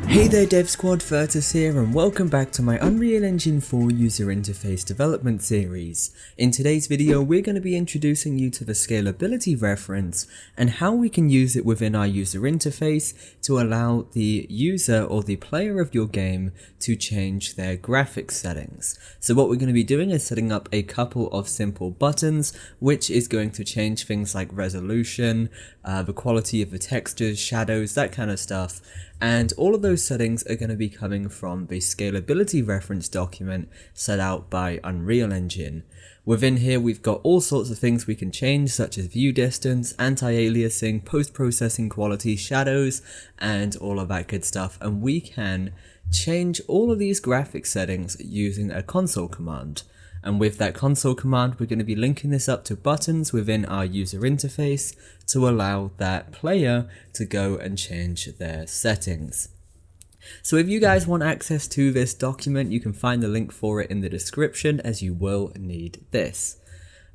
Hey there Dev Squad, Virtus here and welcome back to my Unreal Engine 4 user interface development series. In today's video we're going to be introducing you to the scalability reference and how we can use it within our user interface to allow the user or the player of your game to change their graphics settings. So what we're going to be doing is setting up a couple of simple buttons which is going to change things like resolution, the quality of the textures, shadows, that kind of stuff. And all of those settings are going to be coming from the scalability reference document set out by Unreal Engine. Within here we've got all sorts of things we can change, such as view distance, anti-aliasing, post-processing quality, shadows, and all of that good stuff. And we can change all of these graphics settings using a console command. And with that console command, we're going to be linking this up to buttons within our user interface to allow that player to go and change their settings. So if you guys want access to this document, you can find the link for it in the description, as you will need this.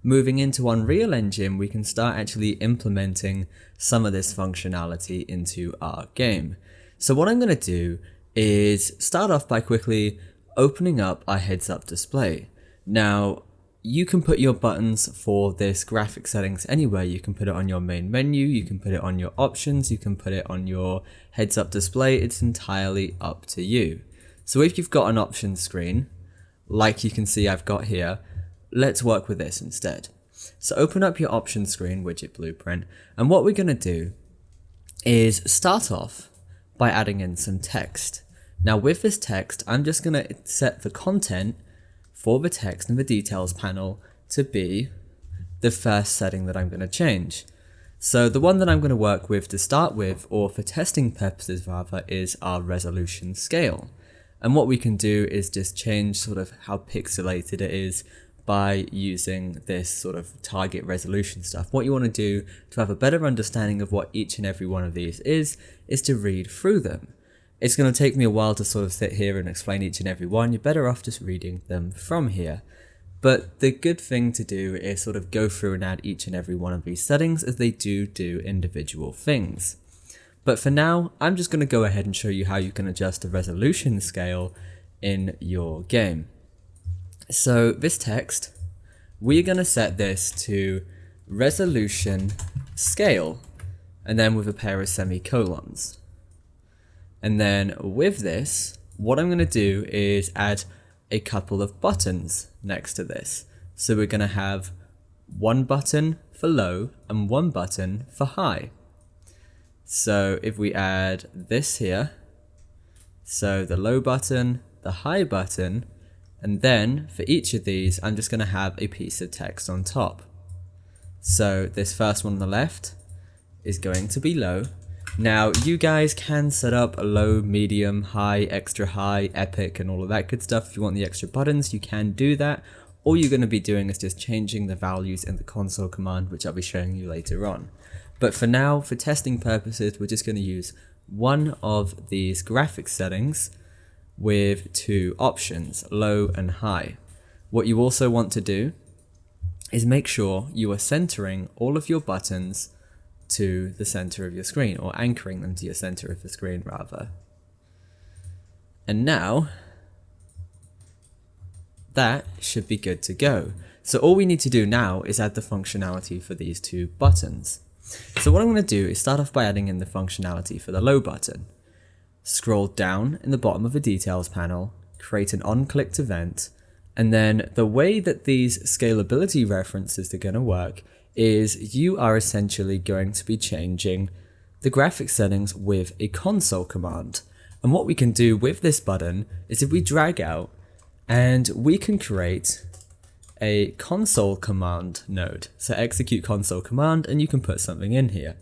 Moving into Unreal Engine, we can start actually implementing some of this functionality into our game. So what I'm going to do is start off by quickly opening up our heads-up display. Now, you can put your buttons for this graphic settings anywhere. You can put it on your main menu, you can put it on your options, you can put it on your heads-up display. It's entirely up to you. So if you've got an options screen, like you can see I've got here, let's work with this instead. So open up your options screen, widget blueprint, and what we're going to do is start off by adding in some text. Now with this text, I'm just going to set the content for the text in the details panel to be the first setting that I'm going to change. So the one that I'm going to work with to start with, or for testing purposes rather, is our resolution scale. And what we can do is just change sort of how pixelated it is by using this sort of target resolution stuff. What you want to do to have a better understanding of what each and every one of these is to read through them. It's going to take me a while to sort of sit here and explain each and every one. You're better off just reading them from here. But the good thing to do is sort of go through and add each and every one of these settings, as they do individual things. But for now, I'm just going to go ahead and show you how you can adjust the resolution scale in your game. So this text, we're going to set this to resolution scale, and then with a pair of semicolons. And then with this, what I'm going to do is add a couple of buttons next to this. So we're going to have one button for low and one button for high. So if we add this here, so the low button, the high button, and then for each of these, I'm just going to have a piece of text on top. So this first one on the left is going to be low. Now, you guys can set up a low, medium, high, extra high, epic, and all of that good stuff. If you want the extra buttons, you can do that. All you're going to be doing is just changing the values in the console command, which I'll be showing you later on. But for now, for testing purposes, we're just going to use one of these graphics settings with two options, low and high. What you also want to do is make sure you are centering all of your buttons to the center of your screen, or anchoring them to your center of the screen rather. And now that should be good to go. So all we need to do now is add the functionality for these two buttons. So what I'm going to do is start off by adding in the functionality for the low button. Scroll down in the bottom of the details panel, create an on-clicked event, and then the way that these scalability references are going to work is you are essentially going to be changing the graphics settings with a console command. And what we can do with this button is if we drag out, and we can create a console command node. So execute console command, and you can put something in here.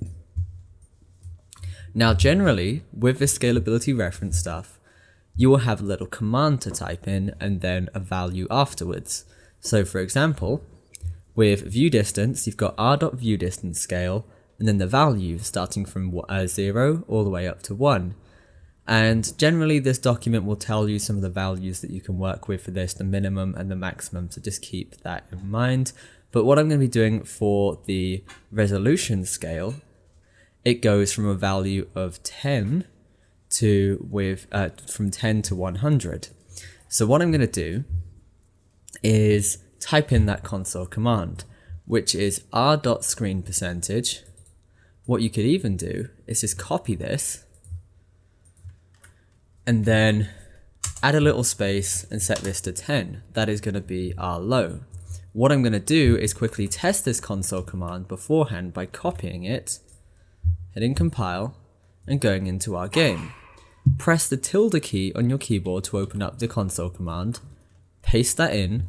Now generally, with this scalability reference stuff, you will have a little command to type in and then a value afterwards. So for example, with view distance, you've got r.viewDistance scale, and then the value starting from 0 all the way up to 1. And generally this document will tell you some of the values that you can work with for this, the minimum and the maximum, so just keep that in mind. But what I'm going to be doing for the resolution scale, it goes from a value of 10 from 10 to 100. So what I'm going to do is type in that console command, which is r.screen%. What you could even do is just copy this and then add a little space and set this to 10. That is going to be our low. What I'm going to do is quickly test this console command beforehand by copying it, hitting compile, and going into our game. Press the tilde key on your keyboard to open up the console command, paste that in,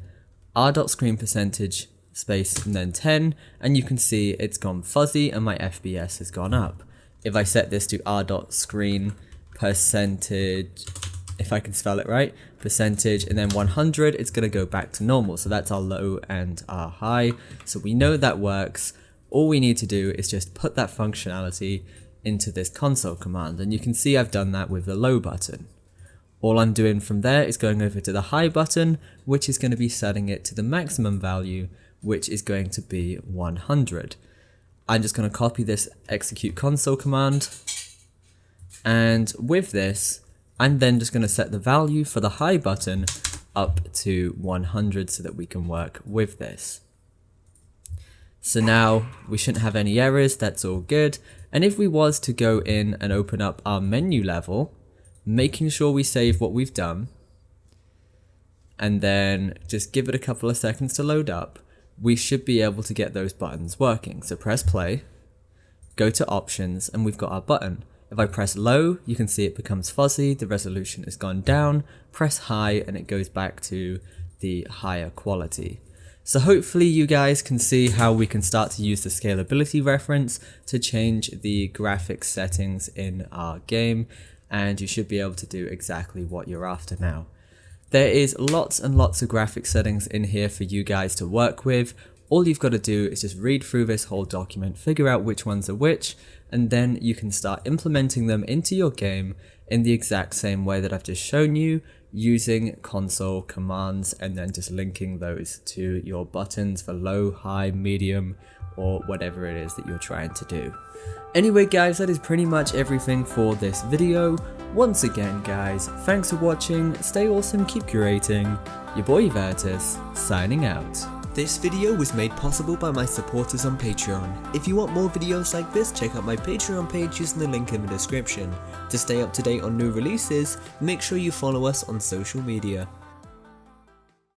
r.screen% space and then 10, and you can see it's gone fuzzy and my FPS has gone up. If I set this to r.screen%, if I can spell it right, percentage, and then 100, it's going to go back to normal. So that's our low and our high. So we know that works. All we need to do is just put that functionality into this console command, and you can see I've done that with the low button. All I'm doing from there is going over to the high button, which is going to be setting it to the maximum value, which is going to be 100. I'm just going to copy this execute console command, and with this I'm then just going to set the value for the high button up to 100 so that we can work with this. So now we shouldn't have any errors, that's all good. And if we was to go in and open up our menu level, making sure we save what we've done, and then just give it a couple of seconds to load up, we should be able to get those buttons working. So press play, go to options, and we've got our button. If I press low, you can see it becomes fuzzy, the resolution has gone down. Press high and it goes back to the higher quality. So hopefully you guys can see how we can start to use the scalability reference to change the graphics settings in our game, and you should be able to do exactly what you're after now. There is lots and lots of graphics settings in here for you guys to work with. All you've got to do is just read through this whole document, figure out which ones are which, and then you can start implementing them into your game in the exact same way that I've just shown you, using console commands and then just linking those to your buttons for low, high, medium, or whatever it is that you're trying to do. Anyway guys, that is pretty much everything for this video. Once again guys, thanks for watching, stay awesome, keep curating. Your boy Vertus, signing out. This video was made possible by my supporters on Patreon. If you want more videos like this, check out my Patreon page using the link in the description. To stay up to date on new releases, make sure you follow us on social media.